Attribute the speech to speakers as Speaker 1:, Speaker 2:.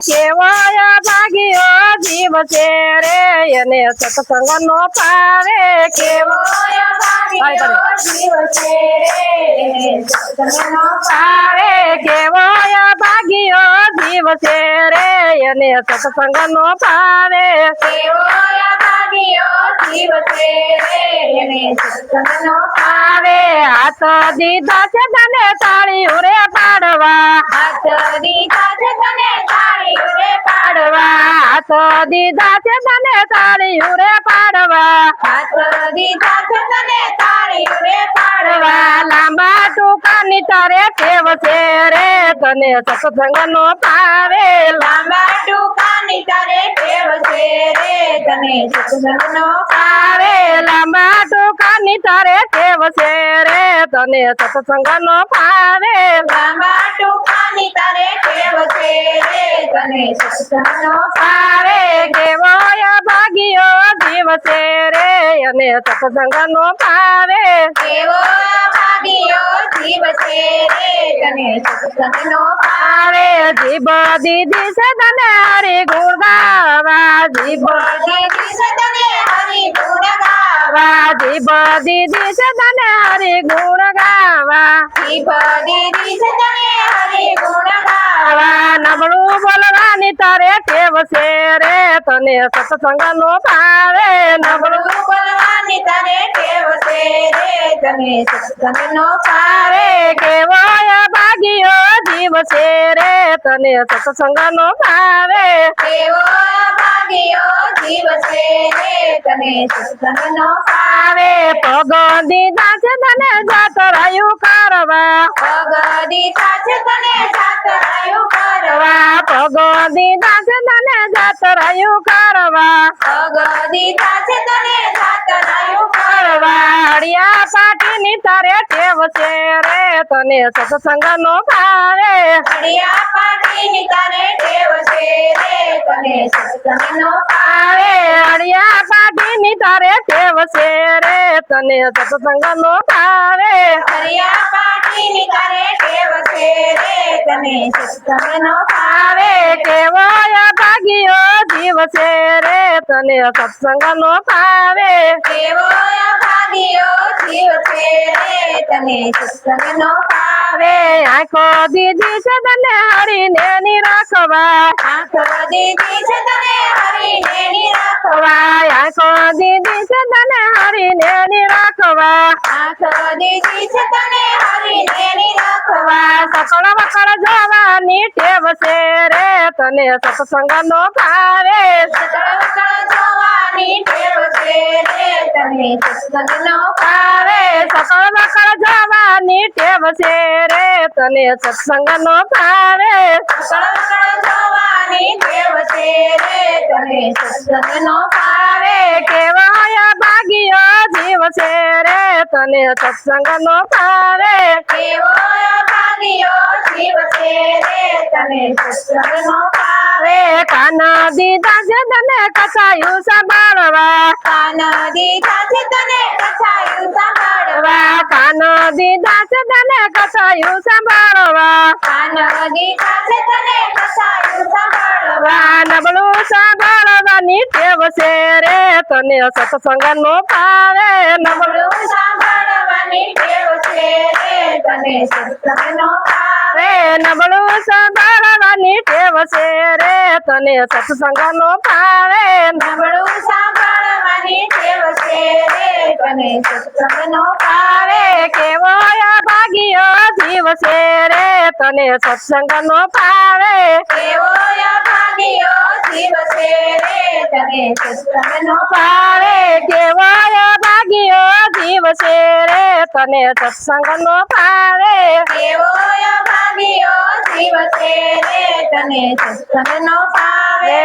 Speaker 1: કેવાય ભાગ્યો જીવ છે રે એને સત્સંગ નો પાવે કેવાય ભાગ્યો જીવ છે રે એને સત્સંગ નો પાવે કેવાય ભાગ્યો જીવ છે રે એને સત્સંગ નો પાવે કેવાય ભાગ્યો જીવ છે રે એને સત્સંગ નો પાવે હાથ દીધા છે તને તાળીઓ રે પાડવા હાથ દીધા છે તને તાળીઓ રે પાડવા હાથ દીધા છે તને તાળીઓ રે પાડવા હાથ દીધા છે તને તાળીઓ રે પાડવા લાંબા ટૂંકાની તારે ટેવ છે રે તને સત્સંગ નો પાવે લાંબા ટૂંકાની તારે ટેવ છે રે તને સત્સંગ નો પાવે લાંબા ટૂંકાની તારે ટેવ છે રે તને સત્સંગ નો પાવે લાંબા ટૂંકાની તારે ટેવ છે રે તને સત્સંગ નો પાવે કેવાય ભાગ્યો જીવ છે રે અને સત્સંગ નો પાવે કેવાય ભાગ્યો જીવ છે રે તને સત્સંગ નો પાવે જીભ દીધી છે તને હરી ગુણ ગાવા જીભ દીધી છે તને હરી ગુણ ગાવા જીભ દીધી છે તને હરી ગુણ ગાવા જીભ દીધી છે તને હરી ગુણ ગાવા નબળું બોલવાની તારે ટેવ છે રે તને સત્સંગ નો પાવે નબળું બોલવાની તારે ટેવ છે રે તને સત્સંગ નો પાવે કેવાય ભાગ્યો જીવ છે રે તને સત્સંગ નો પાવે કેવાય ભાગ્યો જીવ છે રે તને સત્સંગ નો પાવે પગ દીધા છે તને જાતરાયું કરવા પગ દીધા છે તને જાતરાયું કરવા પગ દીધા છે તને જાતરાયું કરવા પગ દીધા છે તને જાતરાયું કરવા હળિયા પાટીની તારે ટેવ છે રે તને સત્સંગ નો પાવે હળિયા પાટીની તારે ટેવ છે રે તને સત્સંગ નો પાવે હળિયા પાટીની તારે ટેવ છે રે તને સત્સંગ નો પાવે હળિયા પાટીની તારે ટેવ છે રે તને સત્સંગ નો પાવે કેવાય ભાગ્યો જીવ છે રે તને સત્સંગ નો પાવે કેવાય ભાગ્યો જીવ છે રે તને સત્સંગ નો પાવે આંખો દીધી છે તને હરીને ની રાખવા આંખો દીધી છે તને હરીને ની રાખવા આંખો દીધી છે તને હરીને ની રાખવા આંખો દીધી છે તને હરીને ની રાખવા સકળ વકળ જોવાની ટેવ છે રે તને સત્સંગ નો પાવે સકળ વકળ જોવાની ટેવ છે રે તને સત્સંગ નો પાવે સકળ વકળ જોવાની ટેવ છે રે તને સત્સંગ નો પાવે સકળ વકળ જોવાની ટેવ છે રે તને સત્સંગ નો પાવે કેવાય ભાગ્યો જીવ છે રે તને સત્સંગ નો પાવે કેવાય ભાગ્યો જીવ છે રે તને સત્સંગ નો પાવે કાન દીધા છે તને કથાયું સાંભળવા કાન દીધા છે તને કથાયું સાંભળવા કાન દીધા છે તને કથાયું સાંભળવા કાન દીધા છે તને કથાયું સાંભળવા નબળું સાંભળવાની ટેવ છે રે તને સત્સંગ નો પાવે નબળું સાંભળવાની ટેવ છે રે તને સત્સંગ નો પાવે નબળું સાંભળવાની ટેવ છે રે તને સત્સંગ નો પાવે નબળું સાંભળવાની ટેવ છે રે તને સત્સંગ નો પાવે કેવાય ભાગ્યો જીવ છે રે તને સત્સંગ નો પાવે કેવાય ભાગ્યો જીવ છે રે તને સત્સંગ નો પાવે કેવાય ભાગ્યો જીવ છે રે તને સત્સંગ નો પાવે કેવાય ભાગ્યો જીવ છે રે તને સત્સંગ નો પાવે